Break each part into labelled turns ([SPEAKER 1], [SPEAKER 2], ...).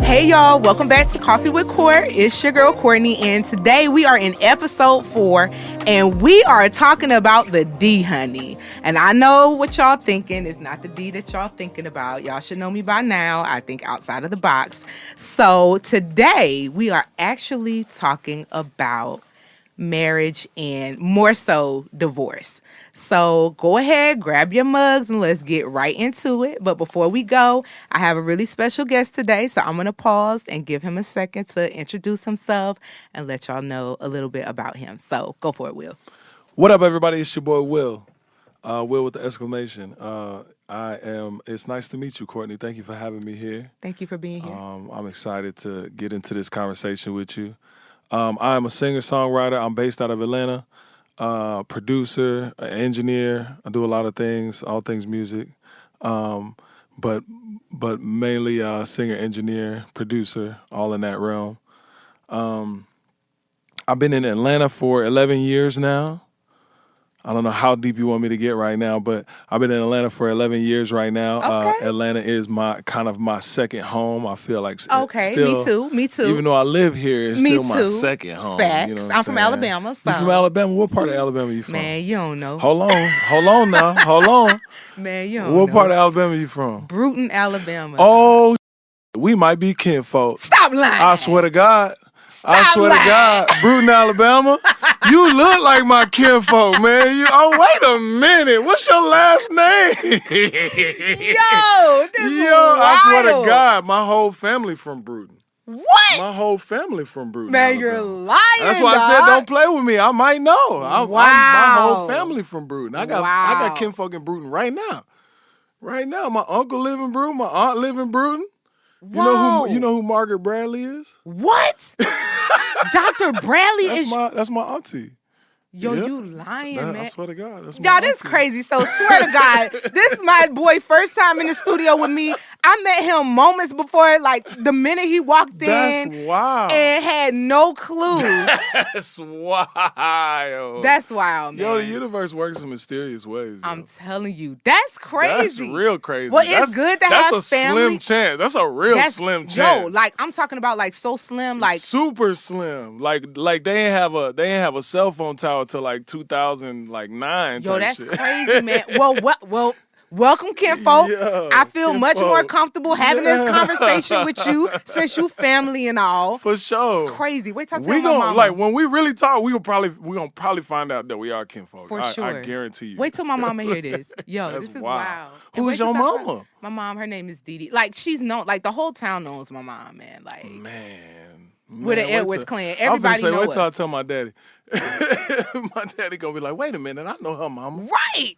[SPEAKER 1] Hey y'all, welcome back to Coffee with Court. It's your girl Cortney, and today we are in episode 4, and we are talking about the D, honey. And I know what y'all thinking. It's not the D that y'all thinking about. Y'all should know me by now. I think outside of the box. So today we are actually talking about marriage and more so divorce. So go ahead, grab your mugs, and let's get right into it. But before we go, I have a really special guest today, so I'm going to pause and give him a second to introduce himself and let y'all know a little bit about him. So go for it, Will.
[SPEAKER 2] What up, everybody? It's your boy Will. Will with the exclamation. It's nice to meet you, Cortney. Thank you for having me here.
[SPEAKER 1] Thank you for being here.
[SPEAKER 2] I'm excited to get into this conversation with you. I am a singer-songwriter. I'm based out of Atlanta. Producer, engineer. I do a lot of things, all things music. But mainly singer, engineer, producer, all in that realm. I've been in Atlanta for 11 years now. I don't know how deep you want me to get right now, but I've been in Atlanta for 11 years right now.
[SPEAKER 1] Okay.
[SPEAKER 2] Atlanta is my second home. I feel like
[SPEAKER 1] Okay,
[SPEAKER 2] still,
[SPEAKER 1] me too.
[SPEAKER 2] Even though I live here, it's
[SPEAKER 1] Me
[SPEAKER 2] still my
[SPEAKER 1] too.
[SPEAKER 2] second home.
[SPEAKER 1] Facts.
[SPEAKER 2] You know what
[SPEAKER 1] I'm from
[SPEAKER 2] saying?
[SPEAKER 1] Alabama. So.
[SPEAKER 2] You from Alabama? What part of Alabama you from?
[SPEAKER 1] Man, you don't know.
[SPEAKER 2] Hold on now. Hold on.
[SPEAKER 1] Man, you don't
[SPEAKER 2] What
[SPEAKER 1] know.
[SPEAKER 2] part of Alabama you from?
[SPEAKER 1] Bruton, Alabama.
[SPEAKER 2] Oh, we might be kinfolk.
[SPEAKER 1] Stop lying.
[SPEAKER 2] I swear to God. I
[SPEAKER 1] Stop
[SPEAKER 2] swear
[SPEAKER 1] lying.
[SPEAKER 2] to God, Bruton, Alabama, you look like my kinfolk, man. Wait a minute. What's your last name?
[SPEAKER 1] Yo, this is
[SPEAKER 2] I swear
[SPEAKER 1] wild.
[SPEAKER 2] to God, my whole family from Bruton.
[SPEAKER 1] What?
[SPEAKER 2] My whole family from Bruton,
[SPEAKER 1] Man,
[SPEAKER 2] Alabama.
[SPEAKER 1] you're lying.
[SPEAKER 2] That's why I said don't play with me. I might know. My whole family from Bruton. I got kinfolk in Bruton right now. Right now, my uncle live in Bruton. My aunt live in Bruton. You know who Margaret Bradley is?
[SPEAKER 1] What? Dr. Bradley
[SPEAKER 2] That's my auntie.
[SPEAKER 1] Yo,
[SPEAKER 2] Yep.
[SPEAKER 1] you lying, man.
[SPEAKER 2] I swear to God. That's my
[SPEAKER 1] Y'all, this
[SPEAKER 2] auntie.
[SPEAKER 1] crazy. So, swear to God, this is my boy first time in the studio with me. I met him moments before, like, the minute he walked in.
[SPEAKER 2] That's wild.
[SPEAKER 1] And had no clue.
[SPEAKER 2] That's wild.
[SPEAKER 1] That's wild, man.
[SPEAKER 2] Yo, the universe works in mysterious ways.
[SPEAKER 1] I'm
[SPEAKER 2] yo.
[SPEAKER 1] telling you. That's crazy.
[SPEAKER 2] That's real crazy.
[SPEAKER 1] Well, it's good to have
[SPEAKER 2] That's a
[SPEAKER 1] family.
[SPEAKER 2] slim chance. That's a real slim chance.
[SPEAKER 1] Yo, like, I'm talking about, like, so slim, like.
[SPEAKER 2] Super slim. Like they ain't have a cell phone tower till like 2009.
[SPEAKER 1] Yo, that's
[SPEAKER 2] shit.
[SPEAKER 1] crazy, man. Well, welcome, kinfolk.
[SPEAKER 2] Yeah,
[SPEAKER 1] I feel much more
[SPEAKER 2] kinfolk.
[SPEAKER 1] comfortable having this conversation with you since you family and all.
[SPEAKER 2] For sure.
[SPEAKER 1] It's crazy. Wait till I tell
[SPEAKER 2] We
[SPEAKER 1] my
[SPEAKER 2] gonna
[SPEAKER 1] mama.
[SPEAKER 2] like when we really talk. We gonna probably find out that we are kinfolk.
[SPEAKER 1] For sure.
[SPEAKER 2] I guarantee you.
[SPEAKER 1] Wait till my mama hear this. Yo,
[SPEAKER 2] That's
[SPEAKER 1] this is
[SPEAKER 2] wild.
[SPEAKER 1] wild. And
[SPEAKER 2] Who's
[SPEAKER 1] wait till
[SPEAKER 2] your
[SPEAKER 1] I tell-
[SPEAKER 2] mama?
[SPEAKER 1] My mom. Her name is Dee Dee. Like, she's known. Like, the whole town knows my mom, man. Like, with the
[SPEAKER 2] wait
[SPEAKER 1] Edwards
[SPEAKER 2] till-
[SPEAKER 1] clan.
[SPEAKER 2] I'm
[SPEAKER 1] Everybody
[SPEAKER 2] finna say,
[SPEAKER 1] knows
[SPEAKER 2] wait till I
[SPEAKER 1] us.
[SPEAKER 2] tell my daddy. My daddy gonna be like, wait a minute, I know her mama.
[SPEAKER 1] Right.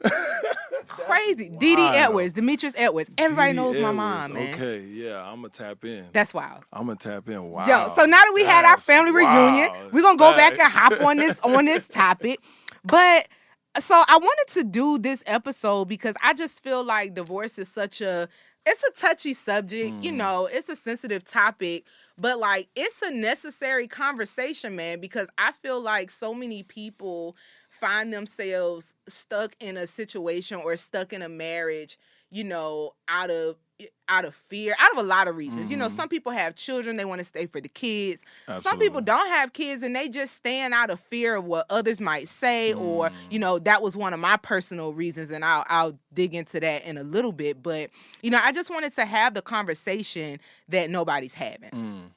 [SPEAKER 1] Crazy. Dee Dee Edwards, Demetrius Edwards. Everybody knows my mom, man.
[SPEAKER 2] Okay, yeah, I'm gonna tap in.
[SPEAKER 1] That's wild.
[SPEAKER 2] I'm gonna tap in. Wow.
[SPEAKER 1] Yo, so now that we had our
[SPEAKER 2] That's
[SPEAKER 1] family reunion,
[SPEAKER 2] wild.
[SPEAKER 1] we're gonna go back and
[SPEAKER 2] Facts.
[SPEAKER 1] hop on this topic. But so I wanted to do this episode because I just feel like divorce is it's a touchy subject, you know, it's a sensitive topic, but like it's a necessary conversation, man, because I feel like so many people find themselves stuck in a situation or stuck in a marriage, you know, out of fear, out of a lot of reasons. You know, some people have children, they want to stay for the kids.
[SPEAKER 2] Absolutely.
[SPEAKER 1] Some people don't have kids and they just stand out of fear of what others might say, or, you know, that was one of my personal reasons, and I'll dig into that in a little bit. But, you know, I just wanted to have the conversation that nobody's having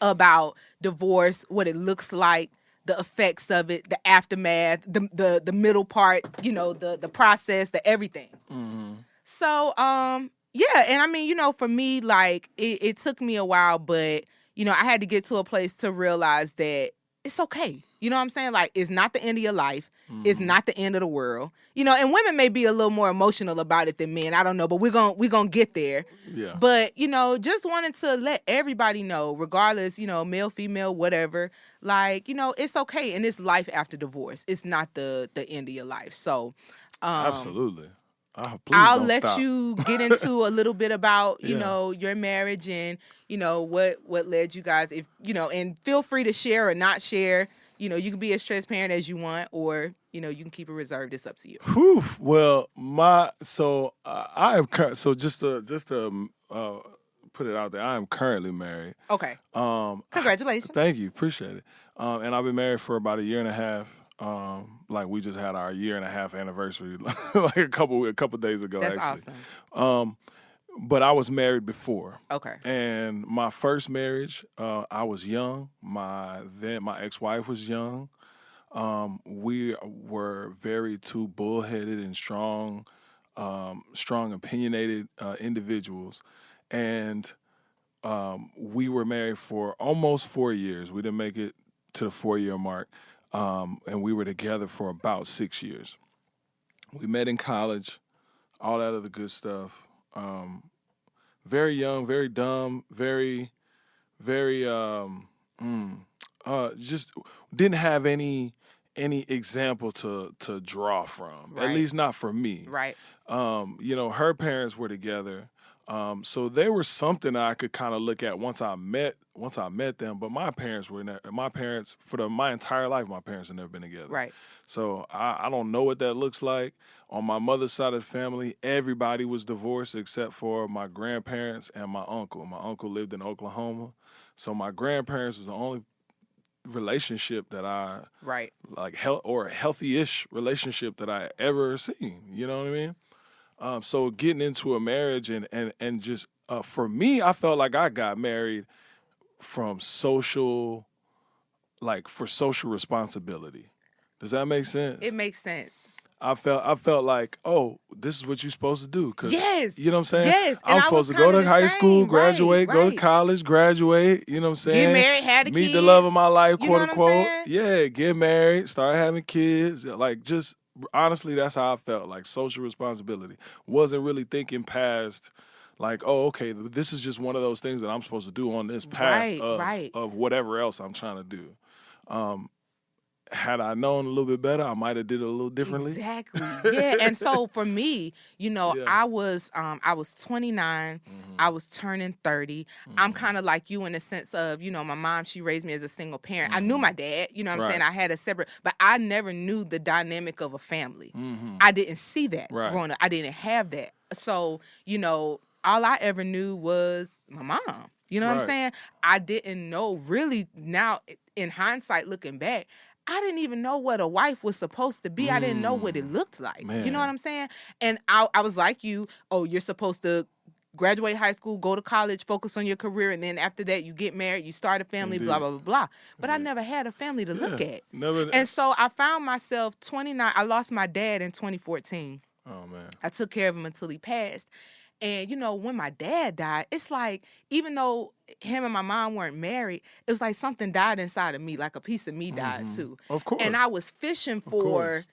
[SPEAKER 1] about divorce, what it looks like, the effects of it, the aftermath, the middle part, you know, the process, the everything. So, yeah, and I mean, you know, for me, like, it took me a while, but, you know, I had to get to a place to realize that it's okay. You know what I'm saying? Like, it's not the end of your life. It's not the end of the world. You know, and women may be a little more emotional about it than men. I don't know, but we're gonna get there.
[SPEAKER 2] Yeah.
[SPEAKER 1] But, you know, just wanted to let everybody know, regardless, you know, male, female, whatever, like, you know, it's okay. And it's life after divorce. It's not the end of your life. So,
[SPEAKER 2] Absolutely.
[SPEAKER 1] I'll
[SPEAKER 2] don't
[SPEAKER 1] let
[SPEAKER 2] stop.
[SPEAKER 1] you get into a little bit about, you
[SPEAKER 2] Yeah.
[SPEAKER 1] know, your marriage and, you know, what led you guys, if, you know, and feel free to share or not share. You know, you can be as transparent as you want, or, you know, you can keep it reserved. It's up to you.
[SPEAKER 2] Whew. Well, I have just to put it out there. I am currently married.
[SPEAKER 1] Okay. Congratulations.
[SPEAKER 2] Thank you. Appreciate it. And I've been married for about a year and a half. Like we just had our year and a half anniversary, like a couple days ago.
[SPEAKER 1] That's
[SPEAKER 2] actually.
[SPEAKER 1] awesome.
[SPEAKER 2] But I was married before.
[SPEAKER 1] Okay.
[SPEAKER 2] And my first marriage, I was young. My ex-wife was young. We were very two bullheaded and strong, opinionated individuals, and we were married for almost 4 years. We didn't make it to the 4-year mark, and we were together for about 6 years. We met in college, all that other good stuff. Very young, very dumb, very just didn't have any example to draw from.
[SPEAKER 1] Right.
[SPEAKER 2] At least not for me.
[SPEAKER 1] Right.
[SPEAKER 2] Her parents were together. So they were something I could kind of look at once I met them. But my parents for my entire life, my parents have never been together.
[SPEAKER 1] Right.
[SPEAKER 2] So I don't know what that looks like. On my mother's side of the family, everybody was divorced except for my grandparents and my uncle. My uncle lived in Oklahoma, so my grandparents was the only relationship that I like, or a healthy-ish relationship that I ever seen. You know what I mean? So getting into a marriage and just for me, I felt like I got married for social responsibility. Does that make sense?
[SPEAKER 1] It makes sense.
[SPEAKER 2] I felt like, oh, this is what you're supposed to do.
[SPEAKER 1] Yes.
[SPEAKER 2] You know what I'm saying?
[SPEAKER 1] Yes.
[SPEAKER 2] I'm supposed to go to high school, graduate, go to
[SPEAKER 1] Right.
[SPEAKER 2] college, graduate. You know what I'm saying?
[SPEAKER 1] Get married, have the
[SPEAKER 2] meet
[SPEAKER 1] kids.
[SPEAKER 2] the love of my life,
[SPEAKER 1] You
[SPEAKER 2] quote
[SPEAKER 1] know what I'm
[SPEAKER 2] unquote.
[SPEAKER 1] saying?
[SPEAKER 2] Yeah, get married, start having kids. Like, just honestly, that's how I felt. Like, social responsibility. Wasn't really thinking past, like, oh, okay, this is just one of those things that I'm supposed to do on this path of whatever else I'm trying to do. Had I known a little bit better, I might have did it a little differently.
[SPEAKER 1] Exactly. Yeah. And so for me, I was 29. I was turning 30. I'm kind of like you in the sense of, my mom, she raised me as a single parent. I knew my dad, you know what I'm saying? I had a separate, but I never knew the dynamic of a family. I didn't see that growing up. I didn't have that. So, all I ever knew was my mom. You know what I'm saying? I didn't know really now in hindsight looking back, I didn't even know what a wife was supposed to be. I didn't know what it looked like.
[SPEAKER 2] Man.
[SPEAKER 1] You know what I'm saying? And I was like you, you're supposed to graduate high school, go to college, focus on your career, and then after that you get married, you start a family, blah, blah, blah, blah. But I never had a family to look at.
[SPEAKER 2] Never.
[SPEAKER 1] And so I found myself 29. I lost my dad in 2014.
[SPEAKER 2] Oh, man.
[SPEAKER 1] I took care of him until he passed. And, when my dad died, it's like, even though him and my mom weren't married, it was like something died inside of me, like a piece of me died too.
[SPEAKER 2] Of course.
[SPEAKER 1] And I was fishing for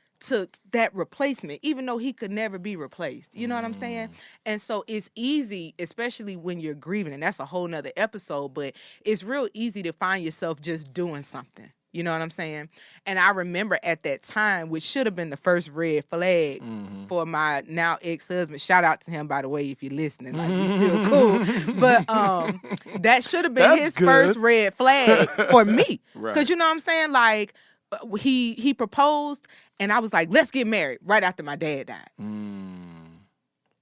[SPEAKER 1] that replacement, even though he could never be replaced. You know what I'm saying? And so it's easy, especially when you're grieving, and that's a whole nother episode, but it's real easy to find yourself just doing something. You know what I'm saying? And I remember at that time, which should have been the first red flag for my now ex-husband. Shout out to him, by the way, if you're listening. Like, he's still cool. But that should have been his first red flag for me. Because you know what I'm saying? Like, he proposed, and I was like, let's get married right after my dad died.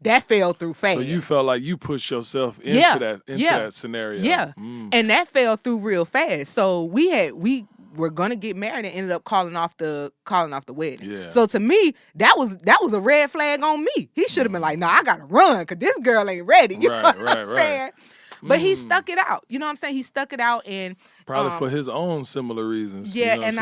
[SPEAKER 1] That fell through fast.
[SPEAKER 2] So you felt like you pushed yourself into that scenario.
[SPEAKER 1] Yeah. And that fell through real fast. So we were gonna get married and ended up calling off the wedding.
[SPEAKER 2] Yeah.
[SPEAKER 1] So to me, that was a red flag on me. He should have been like, "No, I gotta run because this girl ain't ready." You know what I'm saying? But he stuck it out. You know what I'm saying? He stuck it out, and
[SPEAKER 2] probably for his own similar reasons.
[SPEAKER 1] Yeah,
[SPEAKER 2] you know
[SPEAKER 1] and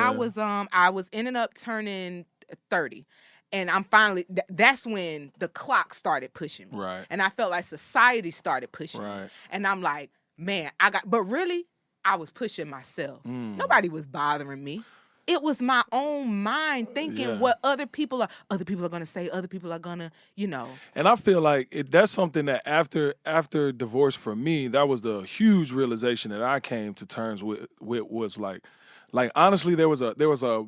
[SPEAKER 1] I was ending up turning 30. And I'm finally, that's when the clock started pushing me.
[SPEAKER 2] Right.
[SPEAKER 1] And I felt like society started pushing me.
[SPEAKER 2] Right.
[SPEAKER 1] And I'm like, man, but really, I was pushing myself. Nobody was bothering me. It was my own mind thinking what other people are going to say, other people are going to,
[SPEAKER 2] And I feel like that's something that after divorce for me, that was the huge realization that I came to terms with was like, Like honestly, there was a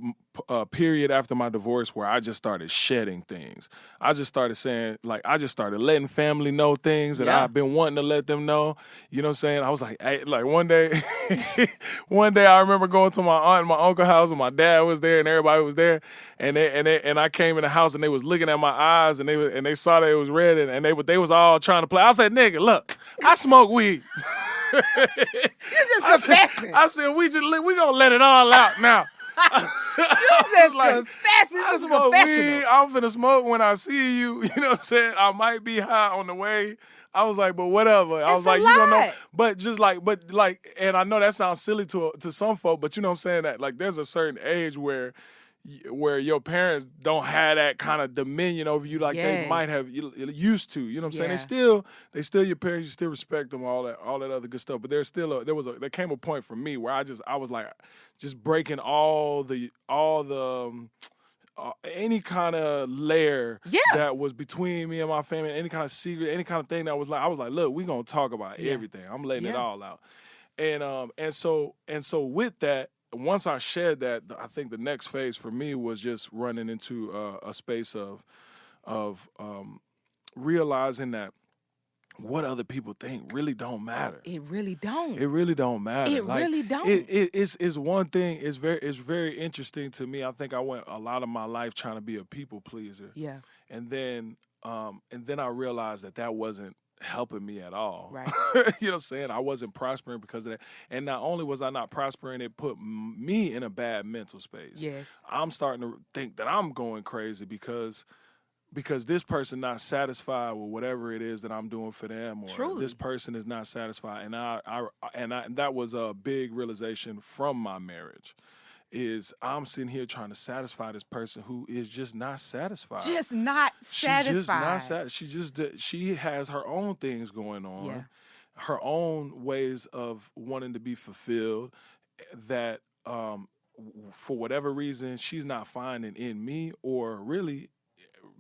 [SPEAKER 2] period after my divorce where I just started shedding things. I just started saying, like, I just started letting family know things that
[SPEAKER 1] Yeah.
[SPEAKER 2] I've been wanting to let them know. You know what I'm saying? I was like, hey, like one day, one day I remember going to my aunt and my uncle's house, and my dad was there, and everybody was there, and I came in the house, and they was looking at my eyes, and they saw that it was red, and they was all trying to play. I said, nigga, look, I smoke weed.
[SPEAKER 1] You're just confessing.
[SPEAKER 2] I said, we gonna let it all out now.
[SPEAKER 1] You just confessing.
[SPEAKER 2] I
[SPEAKER 1] This is
[SPEAKER 2] smoke
[SPEAKER 1] confessional.
[SPEAKER 2] weed. I'm finna smoke when I see you. You know what I'm saying? I might be high on the way. I was like, but whatever. I was like, you don't know. But just like, and I know that sounds silly to some folk, but you know what I'm saying? That like, there's a certain age where your parents don't have that kind of dominion over you like they might have used to. You know what I'm saying? They still your parents. You still respect them, all that other good stuff. But there came a point for me where I was like, just breaking all the any kind of layer that was between me and my family, any kind of secret, any kind of thing that was like, I was like, look, we gonna talk about everything. I'm letting it all out. And so with that, once I shared that, I think the next phase for me was just running into a space of realizing that what other people think really don't matter.
[SPEAKER 1] It really don't.
[SPEAKER 2] It really don't matter.
[SPEAKER 1] It really don't.
[SPEAKER 2] It's one thing. It's very interesting to me. I think I went a lot of my life trying to be a people pleaser.
[SPEAKER 1] Yeah.
[SPEAKER 2] And then I realized that wasn't helping me at all.
[SPEAKER 1] Right.
[SPEAKER 2] You know what I'm saying? I wasn't prospering because of that. And not only was I not prospering, it put me in a bad mental space.
[SPEAKER 1] Yes.
[SPEAKER 2] I'm starting to think that I'm going crazy because this person not satisfied with whatever it is that I'm doing for them, or
[SPEAKER 1] Truly.
[SPEAKER 2] This person is not satisfied. And that was a big realization from my marriage. Is I'm sitting here trying to satisfy this person who is just not satisfied.
[SPEAKER 1] Just not satisfied.
[SPEAKER 2] She has her own things going on, her own ways of wanting to be fulfilled that for whatever reason she's not finding in me, or really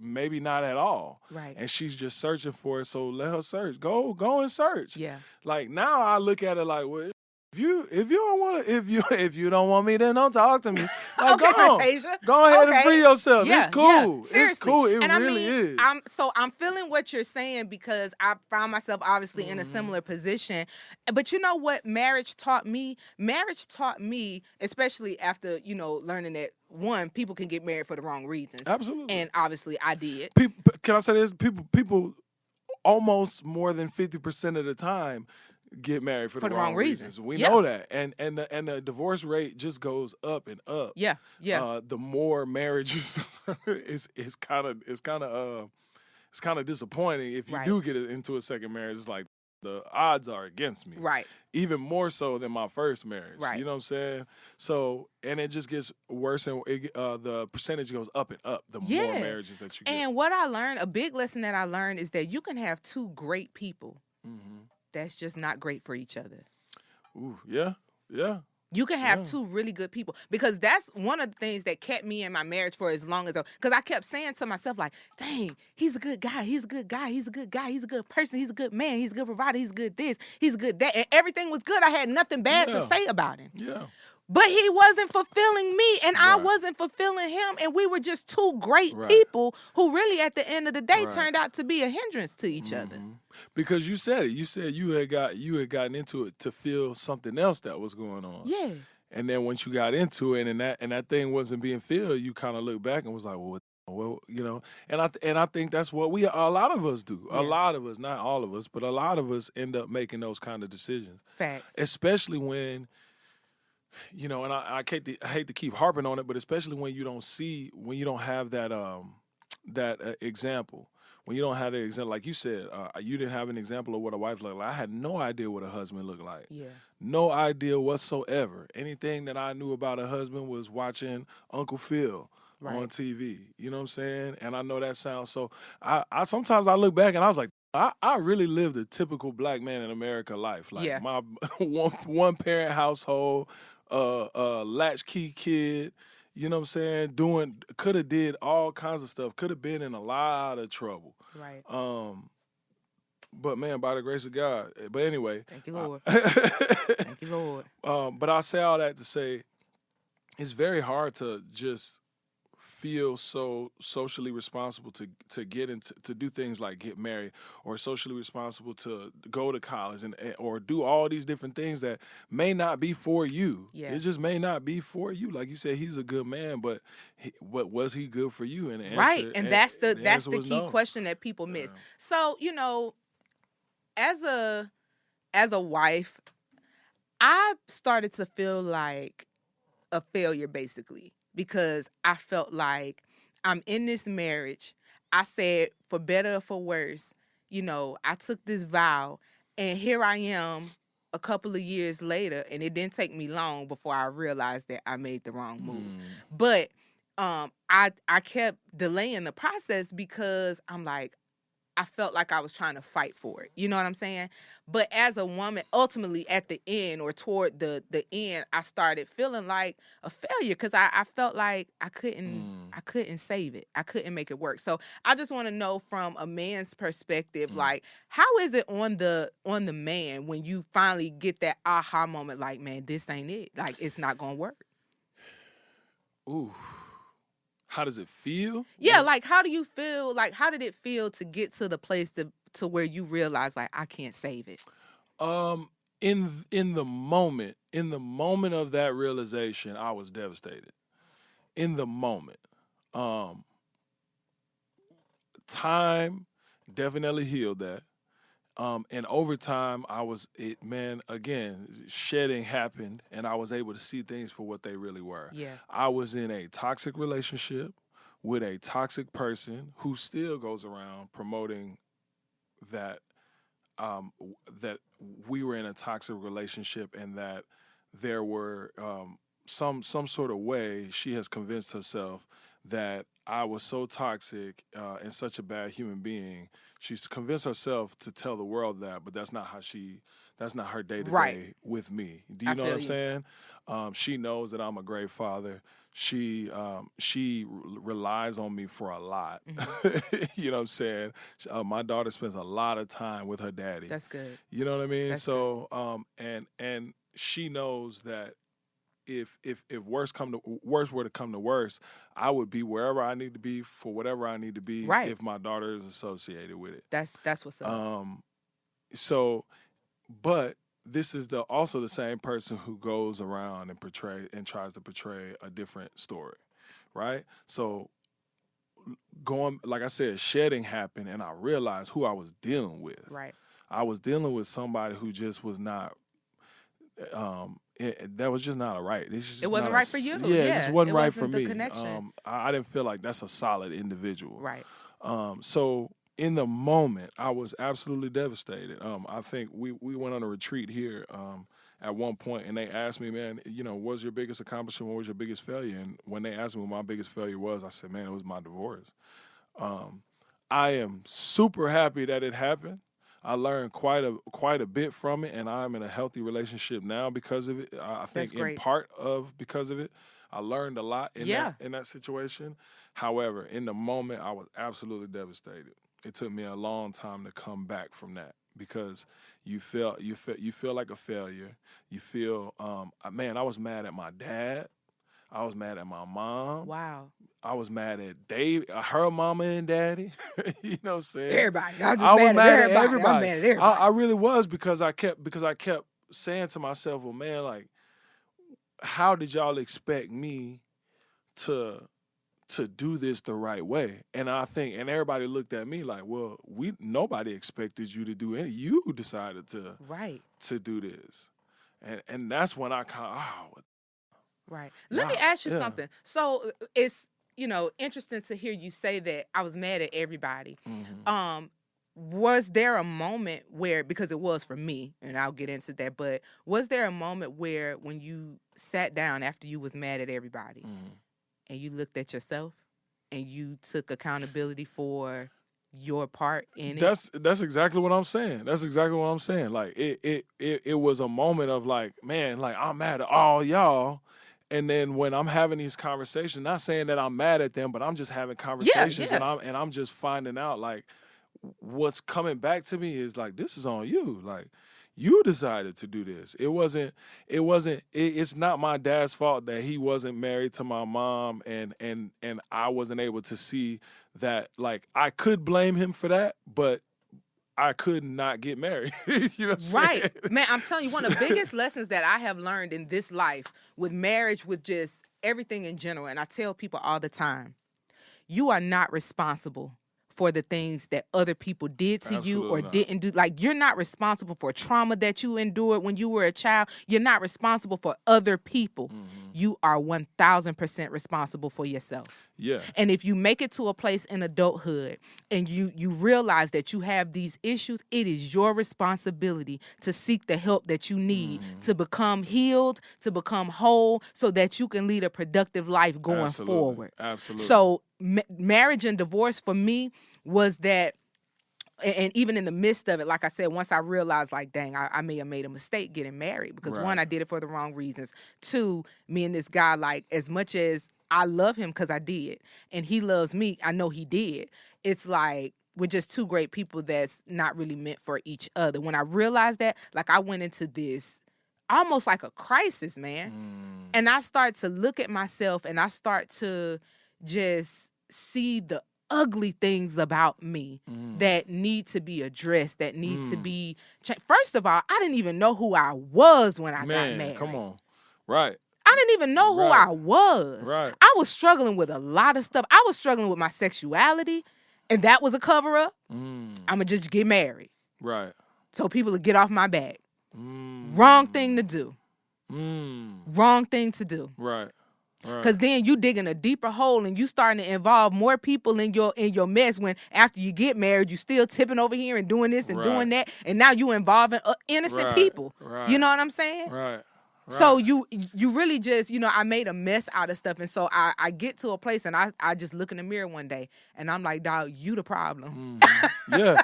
[SPEAKER 2] maybe not at all.
[SPEAKER 1] Right.
[SPEAKER 2] And she's just searching for it, so let her search. Go and search.
[SPEAKER 1] Yeah.
[SPEAKER 2] Like now I look at it like, well, if you don't want me, then don't talk to me. Like,
[SPEAKER 1] Okay, Fantasia.
[SPEAKER 2] Go ahead and free yourself.
[SPEAKER 1] Yeah,
[SPEAKER 2] it's cool.
[SPEAKER 1] Seriously.
[SPEAKER 2] It's cool. It
[SPEAKER 1] and
[SPEAKER 2] really is.
[SPEAKER 1] I'm feeling what you're saying, because I found myself obviously in a similar position. But you know what marriage taught me? Marriage taught me, especially after, learning that, one, people can get married for the wrong reasons.
[SPEAKER 2] Absolutely.
[SPEAKER 1] And obviously I did.
[SPEAKER 2] Can I say this? People almost more than 50% of the time get married for the wrong reasons. We know that, and the divorce rate just goes up and up.
[SPEAKER 1] Yeah.
[SPEAKER 2] The more marriages, it's kind of disappointing if you do get into a second marriage. It's like the odds are against me.
[SPEAKER 1] Right.
[SPEAKER 2] Even more so than my first marriage.
[SPEAKER 1] Right.
[SPEAKER 2] You know what I'm saying? So, and it just gets worse, and the percentage goes up and up the more marriages that you get.
[SPEAKER 1] And what I learned, a big lesson that I learned, is that you can have two great people.
[SPEAKER 2] Mm-hmm.
[SPEAKER 1] That's just not great for each other.
[SPEAKER 2] Ooh, yeah.
[SPEAKER 1] You can have two really good people, because that's one of the things that kept me in my marriage for as long as, because I kept saying to myself, like, dang, he's a good guy. He's a good guy. He's a good guy. He's a good person. He's a good man. He's a good provider. He's good this. He's a good that. And everything was good. I had nothing bad to say about him.
[SPEAKER 2] Yeah.
[SPEAKER 1] But he wasn't fulfilling me, and I wasn't fulfilling him, and we were just two great people who really, at the end of the day, turned out to be a hindrance to each other.
[SPEAKER 2] Because you said it. You said you had gotten into it to feel something else that was going on.
[SPEAKER 1] Yeah.
[SPEAKER 2] And then once you got into it, and that thing wasn't being filled, you kind of looked back and was like, well, and I think that's what a lot of us do.
[SPEAKER 1] Yeah.
[SPEAKER 2] A lot of us, not all of us, but a lot of us end up making those kind of decisions.
[SPEAKER 1] Facts.
[SPEAKER 2] Especially when, and I hate to keep harping on it, but especially when you don't have that example. When you don't have an example, like you said, you didn't have an example of what a wife looked like. I had no idea what a husband looked like.
[SPEAKER 1] Yeah.
[SPEAKER 2] No idea whatsoever. Anything that I knew about a husband was watching Uncle Phil on TV. You know what I'm saying? And I know that sounds so. I sometimes I look back and I was like, I really lived a typical black man in America life. Like my one parent household, latchkey kid. You know what I'm saying? Could have did all kinds of stuff. Could have been in a lot of trouble.
[SPEAKER 1] Right.
[SPEAKER 2] But man, by the grace of God. But anyway.
[SPEAKER 1] Thank you, Lord. Thank you, Lord.
[SPEAKER 2] But I say all that to say, it's very hard to just feel so socially responsible to get into to do things like get married, or socially responsible to go to college and or do all these different things that may not be for you.
[SPEAKER 1] Yeah.
[SPEAKER 2] It just may not be for you. Like you said, he's a good man, but what was he good for you? And the
[SPEAKER 1] Right.
[SPEAKER 2] answer,
[SPEAKER 1] And that's the
[SPEAKER 2] answer was
[SPEAKER 1] key
[SPEAKER 2] no.
[SPEAKER 1] question that people miss.
[SPEAKER 2] Yeah.
[SPEAKER 1] So, as a wife, I started to feel like a failure basically, because I felt like I'm in this marriage. I said, for better or for worse, I took this vow, and here I am a couple of years later, and it didn't take me long before I realized that I made the wrong move. But I kept delaying the process because I'm like, I felt like I was trying to fight for it. You know what I'm saying? But as a woman, ultimately at the end or toward the end, I started feeling like a failure because I felt like I couldn't save it. I couldn't make it work. So I just want to know from a man's perspective, like, how is it on the man when you finally get that aha moment, like, man, this ain't it. Like, it's not gonna work.
[SPEAKER 2] Ooh. How does it feel?
[SPEAKER 1] Yeah, like, how do you feel? Like, how did it feel to get to the place to where you realize, like, I can't save it?
[SPEAKER 2] In the moment of that realization, I was devastated. In the moment, time definitely healed that. And over time, again, shedding happened, and I was able to see things for what they really were.
[SPEAKER 1] Yeah.
[SPEAKER 2] I was in a toxic relationship with a toxic person who still goes around promoting that that we were in a toxic relationship, and that there were some sort of way she has convinced herself that I was so toxic and such a bad human being. She's convinced herself to tell the world that, but that's not her day to day with me. Do you know what I'm saying? She knows that I'm a great father. She relies on me for a lot. Mm-hmm. You know what I'm saying? My daughter spends a lot of time with her daddy.
[SPEAKER 1] That's good.
[SPEAKER 2] You know what I mean?
[SPEAKER 1] That's
[SPEAKER 2] so and she knows that if worse were to come to worse, I would be wherever I need to be for whatever I need to be if my daughter is associated with it.
[SPEAKER 1] That's what's up.
[SPEAKER 2] But this is also the same person who goes around and tries to portray a different story, right? So like I said, shedding happened, and I realized who I was dealing with.
[SPEAKER 1] Right.
[SPEAKER 2] I was dealing with somebody who just was not. That was just not right.
[SPEAKER 1] It wasn't right for you.
[SPEAKER 2] Yeah, it just wasn't right for
[SPEAKER 1] the
[SPEAKER 2] me.
[SPEAKER 1] Connection.
[SPEAKER 2] I didn't feel like that's a solid individual.
[SPEAKER 1] Right.
[SPEAKER 2] So in the moment, I was absolutely devastated. I think we went on a retreat here at one point, and they asked me, man, what was your biggest accomplishment? What was your biggest failure? And when they asked me what my biggest failure was, I said, man, it was my divorce. I am super happy that it happened. I learned quite a bit from it, and I'm in a healthy relationship now because of it. I think in part of because of it, I learned a lot in that situation. However, in the moment, I was absolutely devastated. It took me a long time to come back from that because you feel like a failure. You feel, man, I was mad at my dad. I was mad at my mom.
[SPEAKER 1] Wow.
[SPEAKER 2] I was mad at her mama and daddy. You know what I'm saying?
[SPEAKER 1] Everybody. I was mad at everybody. I'm mad at everybody.
[SPEAKER 2] I really was because I kept saying to myself, well, man, like, how did y'all expect me to do this the right way? And I think, and everybody looked at me like, well, nobody expected you to do it. You decided to do this. And that's when I kind of,
[SPEAKER 1] right. Let me ask you something. So it's, interesting to hear you say that I was mad at everybody. Mm-hmm. Was there a moment where, because it was for me, and I'll get into that, but was there a moment where when you sat down after you was mad at everybody and you looked at yourself and you took accountability for your part in it?
[SPEAKER 2] That's exactly what I'm saying. Like it was a moment of like, man, like I'm mad at all y'all. And then when I'm having these conversations, not saying that I'm mad at them, but I'm just having conversations and I'm just finding out like what's coming back to me is like, this is on you. Like you decided to do this. It's not my dad's fault that he wasn't married to my mom, and I wasn't able to see that. Like, I could blame him for that, but I could not get married. You know what I'm saying?
[SPEAKER 1] Right. Man, I'm telling you, one of the biggest lessons that I have learned in this life with marriage, with just everything in general, and I tell people all the time, you are not responsible for the things that other people did to you or didn't do. Like, you're not responsible for trauma that you endured when you were a child. You're not responsible for other people. You are 1,000% responsible for yourself.
[SPEAKER 2] Yeah.
[SPEAKER 1] And if you make it to a place in adulthood and you realize that you have these issues, it is your responsibility to seek the help that you need to become healed, to become whole, so that you can lead a productive life going forward.
[SPEAKER 2] Absolutely.
[SPEAKER 1] So marriage and divorce for me was that, and even in the midst of it, like I said, once I realized, like, dang, I may have made a mistake getting married, because one, I did it for the wrong reasons. Two, me and this guy, like, as much as I love him because I did, and he loves me, I know he did, it's like we're just two great people that's not really meant for each other. When I realized that, like, I went into this almost like a crisis, man. And I start to look at myself, and I start to just see the ugly things about me that need to be addressed, that need to be changed. First of all, I didn't even know who I was when I got married.
[SPEAKER 2] Come on. Right.
[SPEAKER 1] I didn't even know who I was.
[SPEAKER 2] Right.
[SPEAKER 1] I was struggling with a lot of stuff. I was struggling with my sexuality, and that was a cover-up. I'm going to just get married.
[SPEAKER 2] Right.
[SPEAKER 1] So people would get off my back. Wrong thing to do. Wrong thing to do.
[SPEAKER 2] Right.
[SPEAKER 1] Because then you digging a deeper hole, and you starting to involve more people in your mess, when after you get married, you still tipping over here and doing this and doing that, and now you involving innocent people. You know what I'm saying?
[SPEAKER 2] Right.
[SPEAKER 1] So you really just, I made a mess out of stuff. And so I get to a place, and I just look in the mirror one day, and I'm like, dog, you the problem.
[SPEAKER 2] Yeah.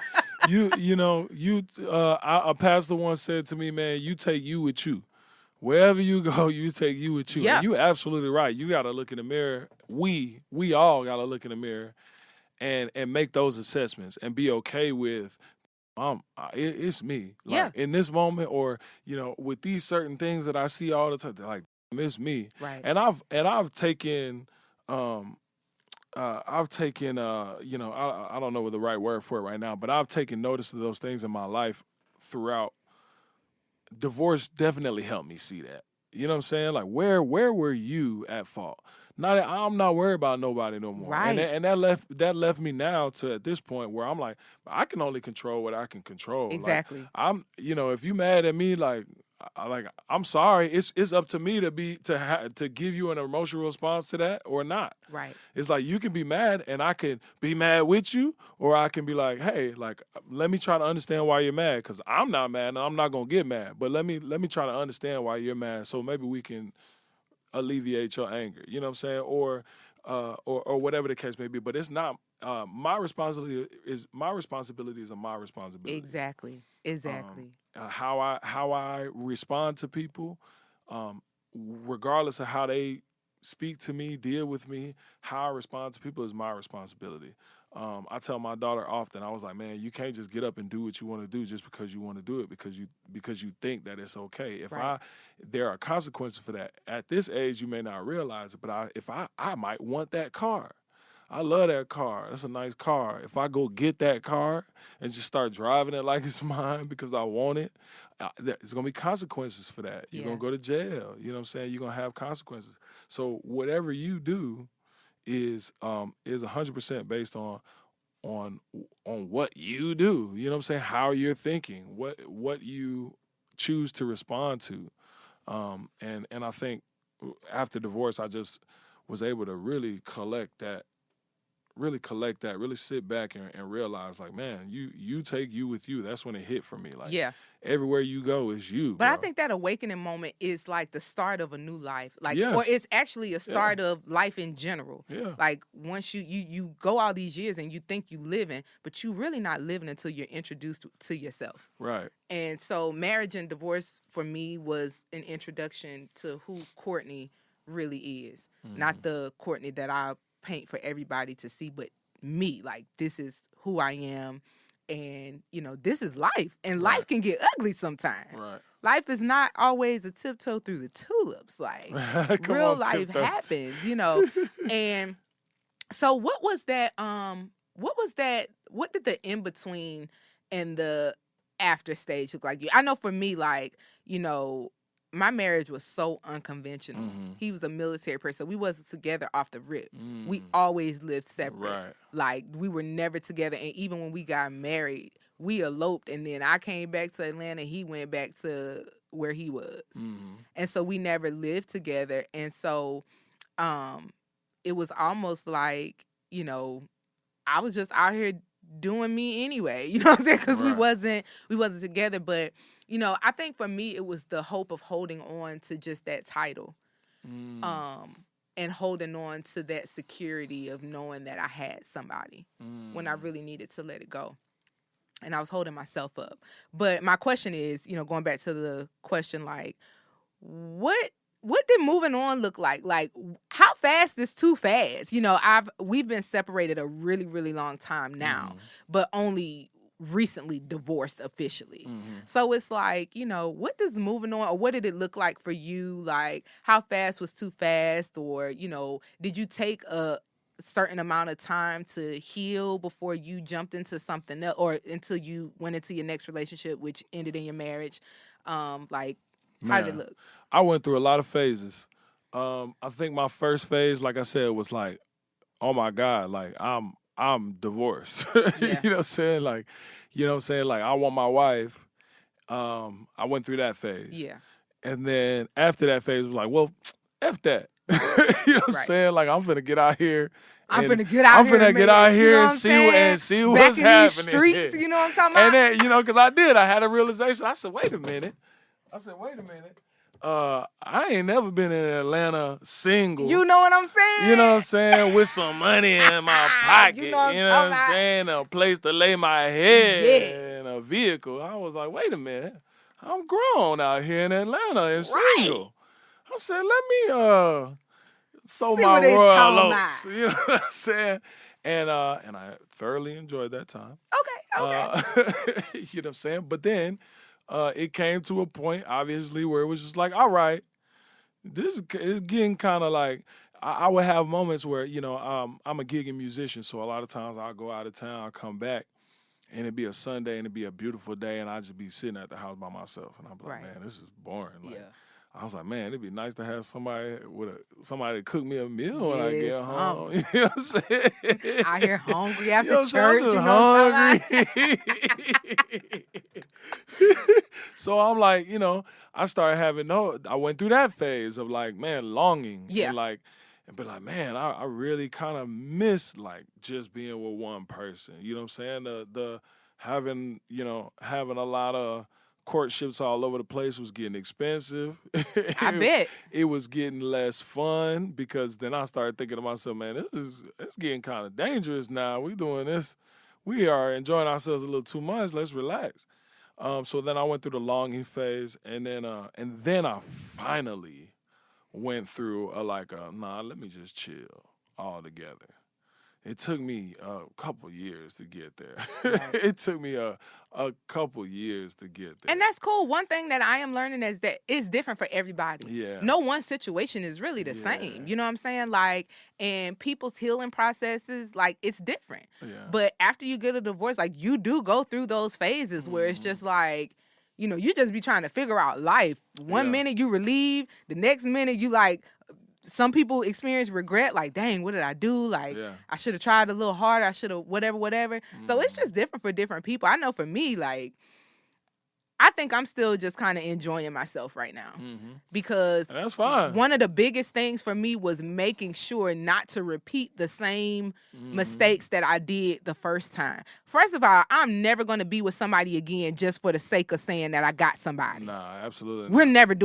[SPEAKER 2] A pastor once said to me, man, you take you with you. Wherever you go, you take you with you.
[SPEAKER 1] Yeah.
[SPEAKER 2] And you're absolutely right. You got to look in the mirror. We all got to look in the mirror and make those assessments and be okay with, it's me. Like, in this moment, or, with these certain things that I see all the time, like, it's me.
[SPEAKER 1] Right.
[SPEAKER 2] And I've taken, I don't know what the right word for it right now, but I've taken notice of those things in my life throughout. Divorce definitely helped me see that. You know what I'm saying? Like, where were you at fault? I'm not worried about nobody no more.
[SPEAKER 1] Right.
[SPEAKER 2] And that left me now to, at this point, where I'm like, I can only control what I can control.
[SPEAKER 1] Exactly.
[SPEAKER 2] Like, if you mad at me, I'm sorry. It's up to me to give you an emotional response to that or not.
[SPEAKER 1] Right.
[SPEAKER 2] It's like, you can be mad, and I can be mad with you, or I can be like, hey, like, let me try to understand why you're mad, because I'm not mad and I'm not gonna get mad. But let me try to understand why you're mad, so maybe we can alleviate your anger. You know what I'm saying? Or whatever the case may be. But it's not my responsibility. My responsibilities are my responsibility.
[SPEAKER 1] Exactly.
[SPEAKER 2] How I respond to people, regardless of how they speak to me, deal with me, how I respond to people is my responsibility. I tell my daughter often, I was like, man, you can't just get up and do what you want to do just because you want to do it, because you think that it's okay. There are consequences for that. At this age, you may not realize it, but I might want that car. I love that car. That's a nice car. If I go get that car and just start driving it like it's mine because I want it, there's going to be consequences for that. You're going to go to jail. You know what I'm saying? You're going to have consequences. So whatever you do is 100% based on what you do. You know what I'm saying? How you're thinking, what you choose to respond to. And I think after divorce, I just was able to really collect that, really sit back and realize, like, man, you take you with you. That's when it hit for me. Like, everywhere you go is you.
[SPEAKER 1] But
[SPEAKER 2] bro.
[SPEAKER 1] I think that awakening moment is like the start of a new life. Like, or it's actually a start of life in general.
[SPEAKER 2] Yeah.
[SPEAKER 1] Like, once you go all these years and you think you living, but you really not living until you're introduced to yourself.
[SPEAKER 2] Right.
[SPEAKER 1] And so marriage and divorce for me was an introduction to who Cortney really is. Not the Cortney that I paint for everybody to see, but me. Like, this is who I am, And, this is life. And
[SPEAKER 2] Right.
[SPEAKER 1] life can get ugly sometimes.
[SPEAKER 2] Right.
[SPEAKER 1] Life is not always a tiptoe through the tulips. Like,
[SPEAKER 2] Come
[SPEAKER 1] real
[SPEAKER 2] on,
[SPEAKER 1] life
[SPEAKER 2] tiptoes.
[SPEAKER 1] happens. And so what was that, what did the in-between and the after stage look like? I know for me, like, my marriage was so unconventional.
[SPEAKER 2] Mm-hmm.
[SPEAKER 1] He was a military person. We wasn't together off the rip.
[SPEAKER 2] Mm.
[SPEAKER 1] We always lived separate.
[SPEAKER 2] Right.
[SPEAKER 1] Like, we were never together. And even when we got married, we eloped. And then I came back to Atlanta. He went back to where he was.
[SPEAKER 2] Mm-hmm.
[SPEAKER 1] And so we never lived together. And so it was almost like, I was just out here doing me anyway. You know what I'm saying? Because
[SPEAKER 2] Right.
[SPEAKER 1] we wasn't together. But, I think for me, it was the hope of holding on to just that title. And holding on to that security of knowing that I had somebody when I really needed to let it go. And I was holding myself up. But my question is, going back to the question, like, what did moving on look like? Like, how fast is too fast? We've been separated a really, really long time now, but only recently divorced officially. So it's like, what does moving on, or what did it look like for you? Like, how fast was too fast? Or, did you take a certain amount of time to heal before you jumped into something else, or until you went into your next relationship, which ended in your marriage? Like, how did it look?
[SPEAKER 2] I went through a lot of phases. I think my first phase, like I said, was like, oh my God, like I'm divorced.
[SPEAKER 1] Yeah.
[SPEAKER 2] You know what I'm saying? Like, like I want my wife. I went through that phase.
[SPEAKER 1] Yeah.
[SPEAKER 2] And then after that phase was like, well, F that. You know what I'm saying? Like, I'm finna get out here.
[SPEAKER 1] I'm finna get out here
[SPEAKER 2] and see what's happening.
[SPEAKER 1] Back in these streets, you know what I'm talking about?
[SPEAKER 2] And then, because I had a realization. I said, wait a minute. I ain't never been in Atlanta single.
[SPEAKER 1] You know what I'm saying?
[SPEAKER 2] You know what I'm saying? With some money in my pocket.
[SPEAKER 1] You know what
[SPEAKER 2] I'm saying? A place to lay my head in a vehicle. I was like, wait a minute. I'm grown out here in Atlanta and single. I said, let me sow my royal oats. You know what I'm saying? And I thoroughly enjoyed that time.
[SPEAKER 1] Okay.
[SPEAKER 2] You know what I'm saying? But then it came to a point, obviously, where it was just like, all right, this is getting kind of like, I would have moments where, I'm a gigging musician, so a lot of times I'll go out of town, I'll come back, and it'd be a Sunday, and it'd be a beautiful day, and I'd just be sitting at the house by myself, and I'd be like, man, this is boring. Like, I was like, man, it'd be nice to have somebody to cook me a meal when I get home. You know what I'm saying?
[SPEAKER 1] Out here hungry after church.
[SPEAKER 2] Hungry. So I'm like, I started having I went through that phase of like, man, longing.
[SPEAKER 1] Yeah.
[SPEAKER 2] And be like, man, I really kind of miss like just being with one person. You know what I'm saying? The having a lot of courtships all over the place was getting expensive.
[SPEAKER 1] I bet.
[SPEAKER 2] It was getting less fun because then I started thinking to myself, man, it's getting kind of dangerous now. We doing this. We are enjoying ourselves a little too much. Let's relax. So then I went through the longing phase, and then I finally went through let me just chill all together. It took me a couple years to get there.
[SPEAKER 1] Right.
[SPEAKER 2] It took me a couple years to get there.
[SPEAKER 1] And that's cool. One thing that I am learning is that it's different for everybody.
[SPEAKER 2] Yeah.
[SPEAKER 1] No one situation is really the same. You know what I'm saying? Like, and people's healing processes, like, it's different.
[SPEAKER 2] Yeah.
[SPEAKER 1] But after you get a divorce, like, you do go through those phases where it's just like, you just be trying to figure out life. One minute you relieved, the next minute you like, some people experience regret, like, dang, what did I do? Like, I should have tried a little harder. I should have whatever. So it's just different for different people. I know for me, like, I think I'm still just kind of enjoying myself right now. Because
[SPEAKER 2] that's fine.
[SPEAKER 1] One of the biggest things for me was making sure not to repeat the same mistakes that I did the first time. First of all, I'm never going to be with somebody again just for the sake of saying that I got somebody.
[SPEAKER 2] Nah, absolutely.
[SPEAKER 1] We're not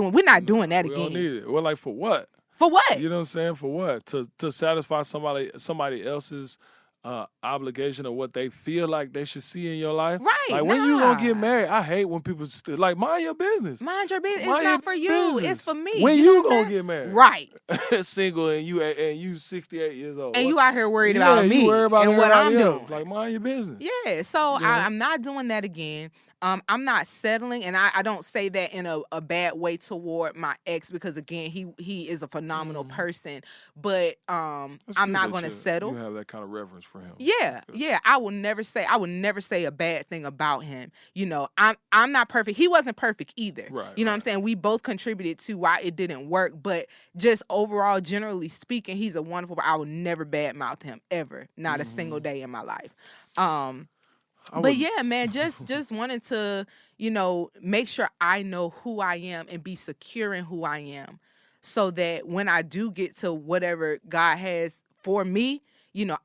[SPEAKER 1] doing that again.
[SPEAKER 2] We don't need it. We're like, for what?
[SPEAKER 1] For what?
[SPEAKER 2] You know what I'm saying? For what? To satisfy somebody else's obligation of what they feel like they should see in your life.
[SPEAKER 1] Right,
[SPEAKER 2] Like when you gonna
[SPEAKER 1] nah.
[SPEAKER 2] get married, I hate when people like mind your business.
[SPEAKER 1] Mind your business.
[SPEAKER 2] Mind
[SPEAKER 1] It's
[SPEAKER 2] your
[SPEAKER 1] not for you.
[SPEAKER 2] business.
[SPEAKER 1] It's for me.
[SPEAKER 2] When
[SPEAKER 1] you
[SPEAKER 2] you
[SPEAKER 1] know what I'm
[SPEAKER 2] gonna
[SPEAKER 1] saying?
[SPEAKER 2] get married?
[SPEAKER 1] Right.
[SPEAKER 2] Single and you 68 years old.
[SPEAKER 1] And
[SPEAKER 2] What?
[SPEAKER 1] you out here worried
[SPEAKER 2] Yeah,
[SPEAKER 1] about me
[SPEAKER 2] you worry about
[SPEAKER 1] and what I'm
[SPEAKER 2] everybody else.
[SPEAKER 1] doing.
[SPEAKER 2] Like mind your business.
[SPEAKER 1] Yeah, so
[SPEAKER 2] You know?
[SPEAKER 1] I'm not doing that again. I'm not settling, and I don't say that in a bad way toward my ex, because again, he is a phenomenal person. But I'm
[SPEAKER 2] That's
[SPEAKER 1] not
[SPEAKER 2] good
[SPEAKER 1] going to
[SPEAKER 2] that
[SPEAKER 1] settle.
[SPEAKER 2] You have that kind of reverence for him.
[SPEAKER 1] Yeah, yeah. I will never say a bad thing about him. You know, I'm not perfect. He wasn't perfect either.
[SPEAKER 2] Right.
[SPEAKER 1] You know what I'm saying? We both contributed to why it didn't work, but just overall, generally speaking, he's a wonderful. I will never badmouth him ever, not a single day in my life. But yeah, man, just wanted to, make sure I know who I am and be secure in who I am, so that when I do get to whatever God has for me,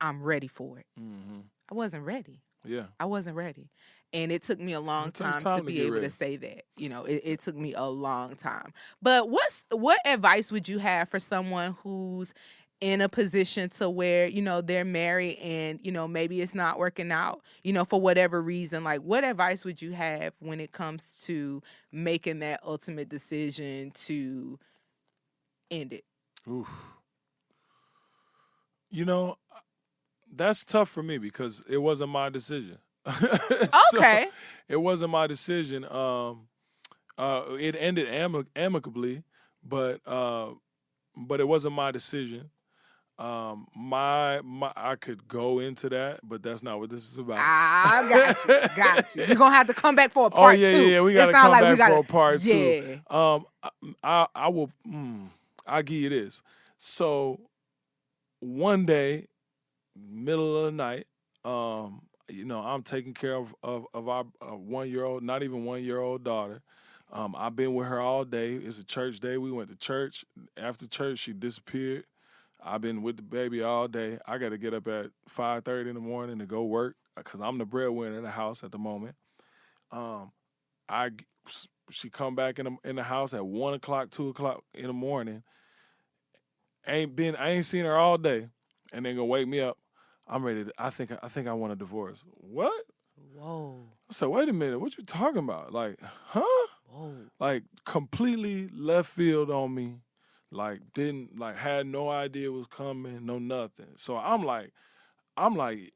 [SPEAKER 1] I'm ready for it.
[SPEAKER 2] Mm-hmm.
[SPEAKER 1] I wasn't ready.
[SPEAKER 2] Yeah.
[SPEAKER 1] I wasn't ready. And it took me a long time to be able to say that. It took me a long time. But what advice would you have for someone who's in a position to where, they're married and, maybe it's not working out, for whatever reason? Like, what advice would you have when it comes to making that ultimate decision to end it?
[SPEAKER 2] Oof. That's tough for me because it wasn't my decision.
[SPEAKER 1] Okay.
[SPEAKER 2] It wasn't my decision. It ended amicably, but it wasn't my decision. I could go into that, but that's not what this is about.
[SPEAKER 1] I got you. You're gonna have to come back for a part two.
[SPEAKER 2] Yeah, we gotta come back for a part two. I will. I'll give you this. So one day, middle of the night, I'm taking care of our 1-year-old, not even 1-year-old daughter. I've been with her all day. It's a church day. We went to church. After church, she disappeared. I've been with the baby all day. I got to get up at 5:30 in the morning to go work because I'm the breadwinner in the house at the moment. She come back in the house at 1 o'clock, 2 o'clock in the morning. I ain't seen her all day, and then gonna wake me up. I'm ready to, I think I want a divorce. What?
[SPEAKER 1] Whoa.
[SPEAKER 2] I said, wait a minute, what you talking about? Like, huh?
[SPEAKER 1] Whoa.
[SPEAKER 2] Like completely left field on me. Like had no idea it was coming, no nothing. So I'm like,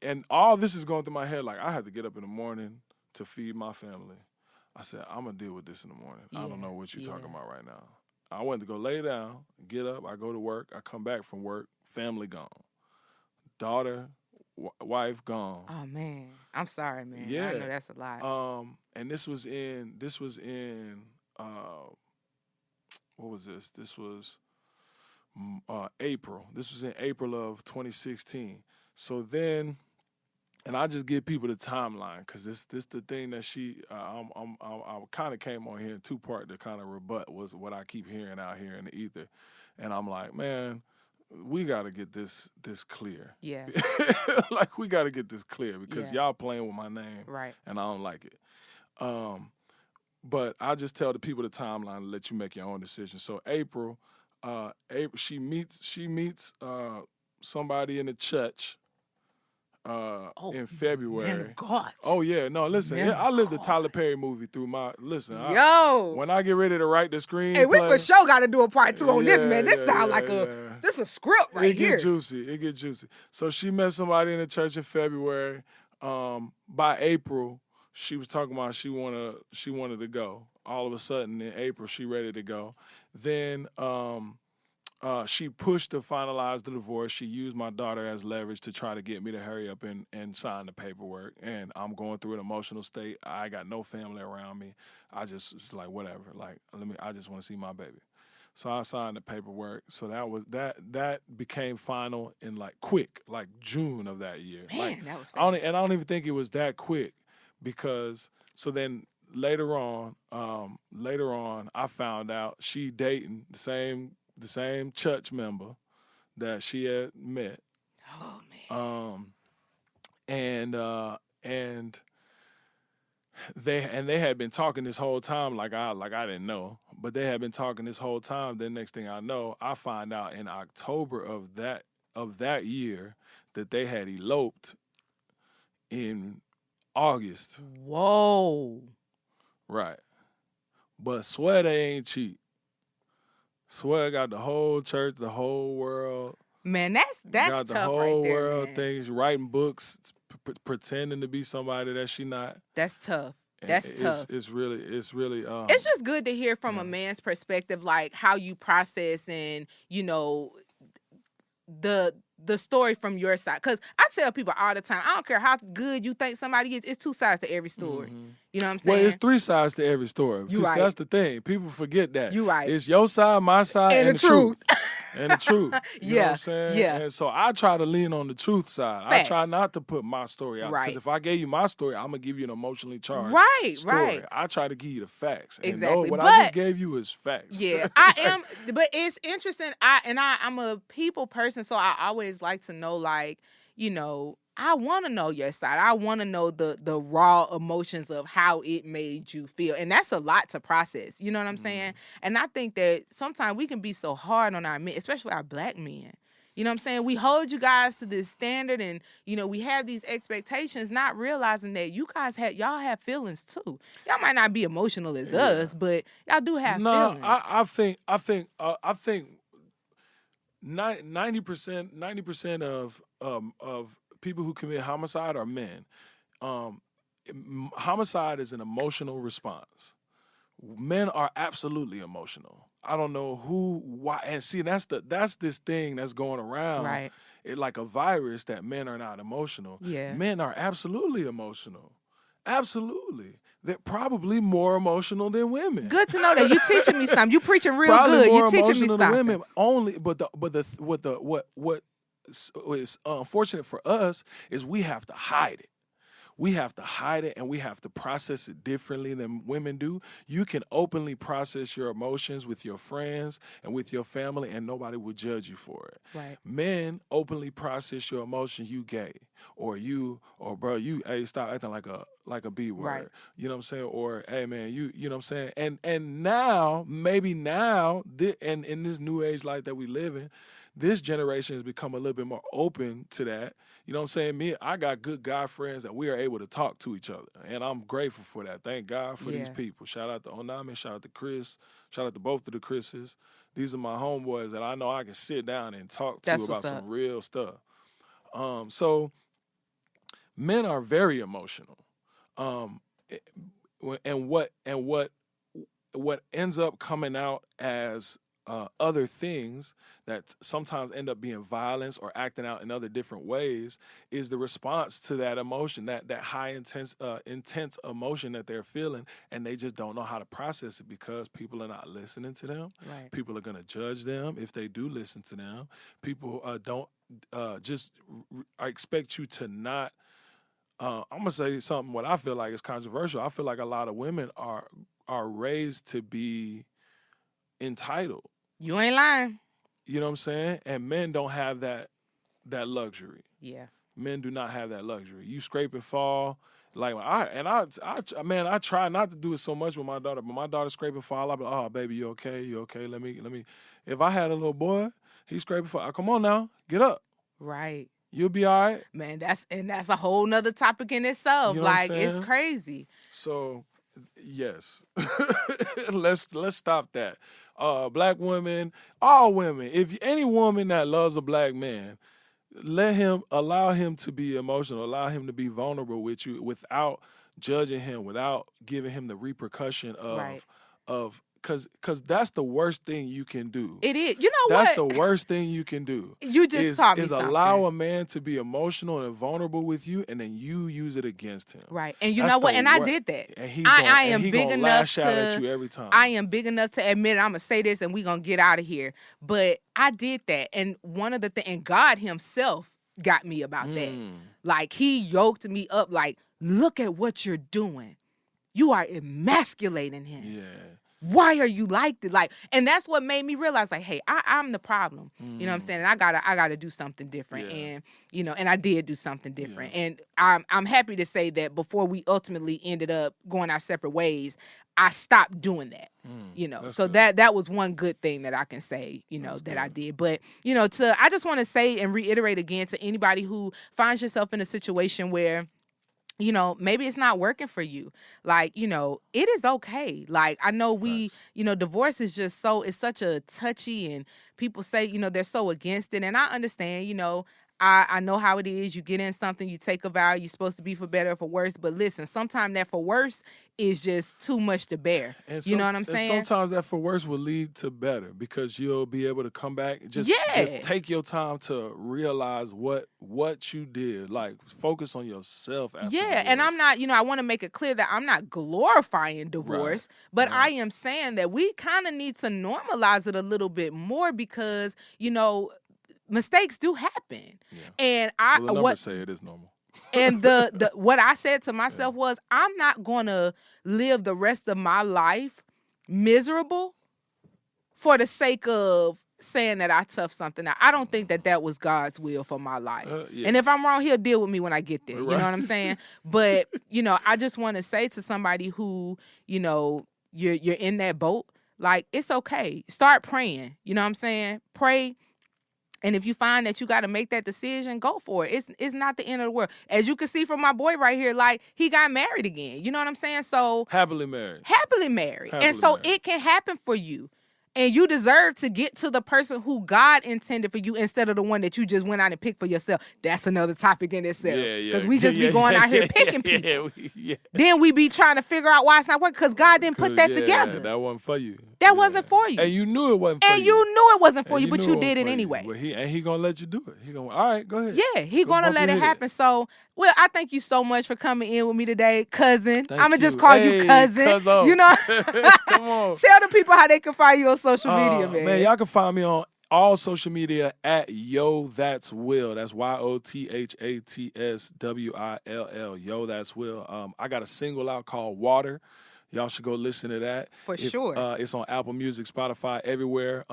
[SPEAKER 2] and all this is going through my head. Like I had to get up in the morning to feed my family. I said, I'm gonna deal with this in the morning. I don't know what you're talking about right now. I went to go lay down, get up, I go to work, I come back from work, family gone. Daughter, wife gone.
[SPEAKER 1] Oh man, I'm sorry, man.
[SPEAKER 2] Yeah,
[SPEAKER 1] I know that's a lot.
[SPEAKER 2] And this was in what was this? This was April. This was in April of 2016. So then, and I just give people the timeline because this the thing that I kind of came on here in two-part to kind of rebut was what I keep hearing out here in the ether, and I'm like, man, we got to get this clear.
[SPEAKER 1] Yeah.
[SPEAKER 2] Like we got to get this clear because y'all playing with my name,
[SPEAKER 1] right?
[SPEAKER 2] And I don't like it. But I just tell the people the timeline and let you make your own decision. So April, she meets somebody in the church in February.
[SPEAKER 1] Man of God.
[SPEAKER 2] Oh yeah, no, listen, I lived the Tyler Perry movie through my when I get ready to write the screenplay.
[SPEAKER 1] Hey, we for sure got to do a part two on this, man. This sounds like this a script right here.
[SPEAKER 2] It get juicy. So she met somebody in the church in February. By April, she was talking about she wanted to go. All of a sudden in April, she ready to go. Then she pushed to finalize the divorce. She used my daughter as leverage to try to get me to hurry up and sign the paperwork. And I'm going through an emotional state. I got no family around me. I just was like, whatever. Like, I just want to see my baby. So I signed the paperwork. So that became final in quick, June of that year.
[SPEAKER 1] Man, that was fast.
[SPEAKER 2] I don't even think it was that quick because so then later on, I found out she dating the same church member that she had met.
[SPEAKER 1] Oh man.
[SPEAKER 2] And they had been talking this whole time like I didn't know, but they had been talking this whole time. Then next thing I know, I find out in October of that year that they had eloped in August.
[SPEAKER 1] Whoa.
[SPEAKER 2] Right. But swear they ain't cheap. Swear got the whole church, the whole world.
[SPEAKER 1] Man, that's
[SPEAKER 2] got the
[SPEAKER 1] tough
[SPEAKER 2] whole
[SPEAKER 1] right there,
[SPEAKER 2] world
[SPEAKER 1] man.
[SPEAKER 2] things, writing books, pretending to be somebody that she not.
[SPEAKER 1] That's tough.
[SPEAKER 2] And
[SPEAKER 1] That's tough.
[SPEAKER 2] It's really.
[SPEAKER 1] It's just good to hear from a man's perspective, like how you process and the story from your side. Because I tell people all the time, I don't care how good you think somebody is, it's two sides to every story.
[SPEAKER 2] Mm-hmm.
[SPEAKER 1] You know what I'm saying?
[SPEAKER 2] Well, it's three sides to every story.
[SPEAKER 1] You right.
[SPEAKER 2] That's the thing. People forget that.
[SPEAKER 1] You right.
[SPEAKER 2] It's your side, my side, and the truth. And the truth. You know what I'm saying?
[SPEAKER 1] Yeah.
[SPEAKER 2] And so I try to lean on the truth side.
[SPEAKER 1] Facts.
[SPEAKER 2] I try not to put my story out.
[SPEAKER 1] Right.
[SPEAKER 2] Because if I gave you my story, I'm going to give you an emotionally charged story.
[SPEAKER 1] Right.
[SPEAKER 2] I try to give you the facts.
[SPEAKER 1] Exactly.
[SPEAKER 2] And what I just gave you is facts.
[SPEAKER 1] Yeah, I am. But it's interesting. I'm a people person, so I always like to know, like, I want to know your side. I want to know the raw emotions of how it made you feel. And that's a lot to process. You know what I'm saying? And I think that sometimes we can be so hard on our men, especially our black men. You know what I'm saying? We hold you guys to this standard and, we have these expectations, not realizing that you guys y'all have feelings too. Y'all might not be emotional as us, but y'all do have feelings.
[SPEAKER 2] I think 90% of people who commit homicide are men. Homicide is an emotional response. Men are absolutely emotional. I don't know why, and see, that's this thing that's going around,
[SPEAKER 1] right?
[SPEAKER 2] Like a virus that men are not emotional.
[SPEAKER 1] Yeah,
[SPEAKER 2] men are absolutely emotional. Absolutely. They're probably more emotional than women.
[SPEAKER 1] Good to know that. You teaching me something. You preaching real
[SPEAKER 2] probably
[SPEAKER 1] good.
[SPEAKER 2] More
[SPEAKER 1] you teaching me
[SPEAKER 2] emotional
[SPEAKER 1] something.
[SPEAKER 2] Than women only, what is unfortunate for us is we have to hide it. We have to hide it and we have to process it differently than women do. You can openly process your emotions with your friends and with your family and nobody will judge you for it.
[SPEAKER 1] Right.
[SPEAKER 2] Men openly process your emotions, you gay, or bro, hey, stop acting like a B word.
[SPEAKER 1] Right.
[SPEAKER 2] You know what I'm saying? Or hey man, you know what I'm saying? And now, maybe now, and in this new age life that we live in, this generation has become a little bit more open to that. You know what I'm saying? I got good guy friends that we are able to talk to each other. And I'm grateful for that. Thank God for these people. Shout out to Onami, shout out to Chris, shout out to both of the Chris's. These are my homeboys that I know I can sit down and talk to about some real stuff. So men are very emotional. And what ends up coming out as other things that sometimes end up being violence or acting out in other different ways is the response to that emotion, that high intense emotion that they're feeling, and they just don't know how to process it because people are not listening to them.
[SPEAKER 1] Right.
[SPEAKER 2] People are going to judge them if they do listen to them. People don't I expect you to not. I'm gonna say something. What I feel like is controversial. I feel like a lot of women are raised to be entitled.
[SPEAKER 1] You ain't lying.
[SPEAKER 2] You know what I'm saying? And men don't have that luxury.
[SPEAKER 1] Yeah.
[SPEAKER 2] Men do not have that luxury. You scrape and fall. Like I try not to do it so much with my daughter, but my daughter scrape and fall. I'll be like, oh baby, you okay? You okay? Let me. If I had a little boy, he scrape and fall. Come on now, get up.
[SPEAKER 1] Right.
[SPEAKER 2] You'll be all right.
[SPEAKER 1] Man, that's a whole nother topic in itself.
[SPEAKER 2] You know
[SPEAKER 1] like it's crazy.
[SPEAKER 2] So yes. let's stop that. Black women, all women, if any woman that loves a black man, allow him to be emotional, allow him to be vulnerable with you without judging him, without giving him the repercussion of because that's the worst thing you can do.
[SPEAKER 1] It is. You know
[SPEAKER 2] that's
[SPEAKER 1] what?
[SPEAKER 2] That's the worst thing you can do.
[SPEAKER 1] You just taught me something.
[SPEAKER 2] Is allow a man to be emotional and vulnerable with you, and then you use it against him.
[SPEAKER 1] Right. And you know what? And I did that.
[SPEAKER 2] And
[SPEAKER 1] I am big enough
[SPEAKER 2] lash out at you every time.
[SPEAKER 1] I am big enough to admit it. I'm gonna say this, and we're gonna get out of here. But I did that, and one of the things, and God Himself got me about that. Like He yoked me up. Like, look at what you're doing. You are emasculating him.
[SPEAKER 2] Yeah.
[SPEAKER 1] why are you like this? Like, and that's what made me realize, like, hey, I'm the problem. You know what I'm saying? And I gotta do something different.
[SPEAKER 2] Yeah.
[SPEAKER 1] And and I did do something different.
[SPEAKER 2] Yeah.
[SPEAKER 1] And I'm happy to say that before we ultimately ended up going our separate ways, I stopped doing that. So
[SPEAKER 2] good.
[SPEAKER 1] that was one good thing that I can say, that I did. But I just want to say and reiterate again to anybody who finds yourself in a situation where maybe it's not working for you. Like, it is okay. Like, I know divorce is just it's such a touchy, and people say, they're so against it. And I understand, I know how it is. You get in something, you take a vow, you're supposed to be for better or for worse. But listen, sometimes that for worse is just too much to bear. You know what I'm saying?
[SPEAKER 2] And sometimes that for worse will lead to better, because you'll be able to come back. Just take your time to realize what you did. Like, focus on yourself after divorce.
[SPEAKER 1] And I'm not, I want to make it clear that I'm not glorifying divorce, but I am saying that we kind of need to normalize it a little bit more, because, mistakes do happen.
[SPEAKER 2] Yeah.
[SPEAKER 1] And
[SPEAKER 2] the numbers say it is normal.
[SPEAKER 1] And the what I said to myself was, I'm not gonna live the rest of my life miserable for the sake of saying that I toughed something out. I don't think that was God's will for my life. And if I'm wrong, he'll deal with me when I get there. You know what I'm saying? But, I just want to say to somebody who, you're in that boat, like, it's okay. Start praying. You know what I'm saying? Pray. And if you find that you got to make that decision, go for it. It's not the end of the world. As you can see from my boy right here, like, he got married again. You know what I'm saying? So
[SPEAKER 2] happily married.
[SPEAKER 1] And so it can happen for you. And you deserve to get to the person who God intended for you, instead of the one that you just went out and picked for yourself. That's another topic in itself. Because we just be going out here picking people. Then we be trying to figure out why it's not working, because God didn't put that together.
[SPEAKER 2] That wasn't for you.
[SPEAKER 1] That wasn't for you.
[SPEAKER 2] And you knew it wasn't for you.
[SPEAKER 1] And you knew it wasn't for you, but you did it anyway.
[SPEAKER 2] But he gonna let you do it. He gonna, all right, go ahead.
[SPEAKER 1] Yeah, he gonna let it happen. So, well, I thank you so much for coming in with me today, cousin. I'm gonna just call you cousin.
[SPEAKER 2] Cuzzo.
[SPEAKER 1] You know,
[SPEAKER 2] come on.
[SPEAKER 1] Tell the people how they can find you on social media, man.
[SPEAKER 2] Man, y'all can find me on all social media at Yo That's Will. That's YOTHATSWILL. Yo That's Will. I got a single out called Water. Y'all should go listen to that.
[SPEAKER 1] For sure.
[SPEAKER 2] It's on Apple Music, Spotify, everywhere.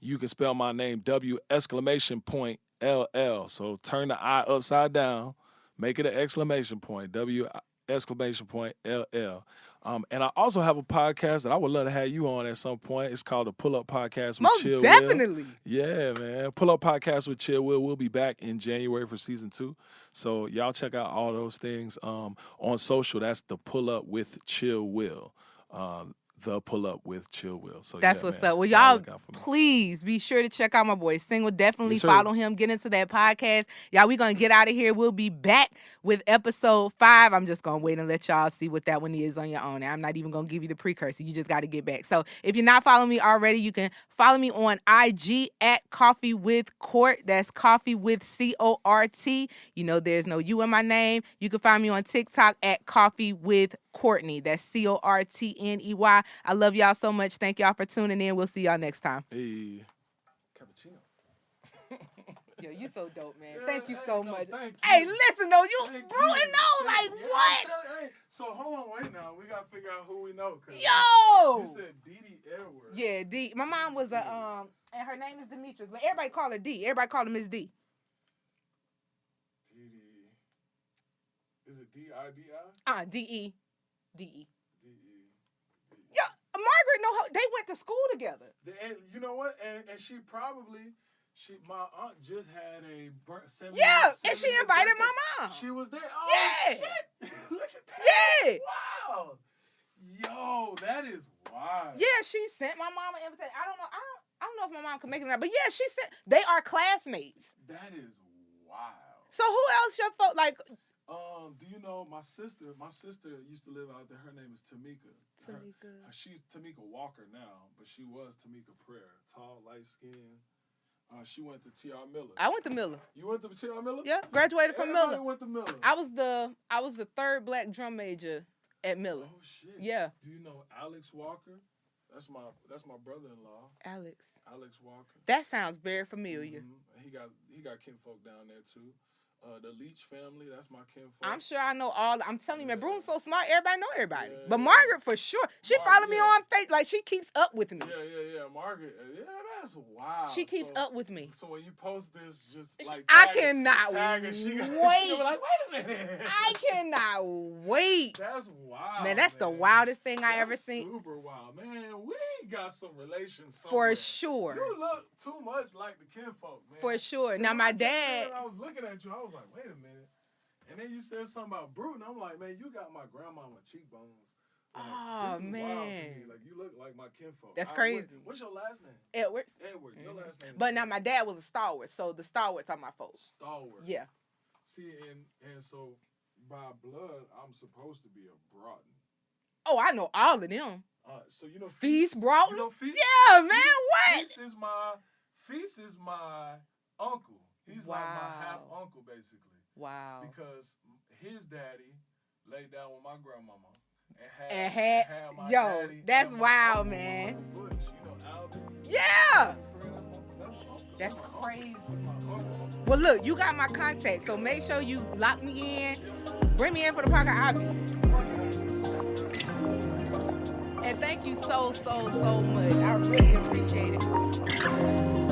[SPEAKER 2] You can spell my name W!LL. So turn the I upside down, make it an exclamation point, W!LL. And I also have a podcast that I would love to have you on at some point. It's called the Pull Up Podcast with Chill Will.
[SPEAKER 1] Most definitely.
[SPEAKER 2] Yeah, man. Pull Up Podcast with Chill Will. We'll be back in January for season 2. So y'all check out all those things on social. That's the Pull Up with Chill Will. The Pull Up with Chill Will. So
[SPEAKER 1] that's what's up. Well, y'all, please be sure to check out my boy Single. Definitely follow him. Get into that podcast. Y'all, we're going to get out of here. We'll be back with episode 5. I'm just going to wait and let y'all see what that one is on your own. I'm not even going to give you the precursor. You just got to get back. So if you're not following me already, you can follow me on IG at Coffee with Court. That's Coffee with CORT. There's no U in my name. You can find me on TikTok at Coffee with Cortney. That's CORTNEY. I love y'all so much. Thank y'all for tuning in. We'll see y'all next time.
[SPEAKER 2] Hey, cappuccino.
[SPEAKER 1] Yo, you so dope, man. Thank you so much.
[SPEAKER 2] Thank
[SPEAKER 1] Hey,
[SPEAKER 2] you.
[SPEAKER 1] listen though, you brewing though, like what?
[SPEAKER 2] Hey, so hold on, wait now. We gotta figure out who we know.
[SPEAKER 1] Yo!
[SPEAKER 2] You said Dee Edwards.
[SPEAKER 1] Yeah, D. My mom was and her name is Demetrius, but everybody call her D. Everybody call her Miss D.
[SPEAKER 2] Is it DIDI?
[SPEAKER 1] DE. Yeah, Margaret, no, they went to school together.
[SPEAKER 2] And you know what? And she my aunt just had a birthday.
[SPEAKER 1] Yeah, and she invited my mom.
[SPEAKER 2] She was there. Oh,
[SPEAKER 1] yeah.
[SPEAKER 2] Shit. Look at that.
[SPEAKER 1] Yeah.
[SPEAKER 2] Wow. Yo, that is wild.
[SPEAKER 1] Yeah, she sent my mom an invitation. I don't know if my mom can make it or not, but yeah, she sent. They are classmates.
[SPEAKER 2] That is wild.
[SPEAKER 1] So who else your folks like?
[SPEAKER 2] Do you know my sister? My sister used to live out there. Her name is Tamika. She's Tamika Walker now, but she was Tamika Prayer. Tall, light skin. She went to T.R. Miller.
[SPEAKER 1] I went to Miller.
[SPEAKER 2] You went to T.R. Miller?
[SPEAKER 1] Yeah, graduated from Miller.
[SPEAKER 2] Went to Miller.
[SPEAKER 1] I was the third black drum major at Miller.
[SPEAKER 2] Oh shit.
[SPEAKER 1] Yeah.
[SPEAKER 2] Do you know Alex Walker? That's my brother-in-law. Alex Walker.
[SPEAKER 1] That sounds very familiar.
[SPEAKER 2] Mm-hmm. He got kinfolk down there too. The Leach family, that's my kinfolk.
[SPEAKER 1] I'm sure I know all. I'm telling you, man, Bruno's so smart. Everybody know everybody.
[SPEAKER 2] Yeah,
[SPEAKER 1] but Margaret, for sure, she followed me on Facebook. Like, she keeps up with me.
[SPEAKER 2] Yeah. Margaret, that's wild.
[SPEAKER 1] She keeps up with me.
[SPEAKER 2] So when you post this, just like
[SPEAKER 1] I cannot
[SPEAKER 2] wait.
[SPEAKER 1] wait.
[SPEAKER 2] She be like, wait a minute.
[SPEAKER 1] I cannot wait.
[SPEAKER 2] That's wild.
[SPEAKER 1] Man, that's the wildest thing I ever seen.
[SPEAKER 2] Super wild, man. We got some relations
[SPEAKER 1] somewhere. For sure.
[SPEAKER 2] You look too much like the kinfolk, man.
[SPEAKER 1] For sure. Now my dad.
[SPEAKER 2] When I was looking at you, I was like, wait a minute. And then you said something about Bruton. I'm like, man, you got my grandmama cheekbones. Like,
[SPEAKER 1] oh,
[SPEAKER 2] this is
[SPEAKER 1] man.
[SPEAKER 2] wild to me. Like, you look like my kinfolk.
[SPEAKER 1] That's crazy.
[SPEAKER 2] What's your last name?
[SPEAKER 1] Edwards.
[SPEAKER 2] Edward. Your last name.
[SPEAKER 1] But now my dad was a stalwart, so the stalwarts are my folks.
[SPEAKER 2] Stalwart.
[SPEAKER 1] Yeah.
[SPEAKER 2] See, and so by blood, I'm supposed to be a Broughton.
[SPEAKER 1] Oh, I know all of them.
[SPEAKER 2] So you know
[SPEAKER 1] Feast Broughton?
[SPEAKER 2] You know Feast?
[SPEAKER 1] Yeah, man, what?
[SPEAKER 2] Feast is my uncle. He's like my half uncle, basically.
[SPEAKER 1] Wow.
[SPEAKER 2] Because his daddy laid down with my grandmama
[SPEAKER 1] and had my daddy. That's wild, man.
[SPEAKER 2] Butch, you know Alvin?
[SPEAKER 1] Yeah. That's crazy. Well, look, you got my contact, so make sure you lock me in. Bring me in for the podcast. I'll be. And thank you so much. I really appreciate it.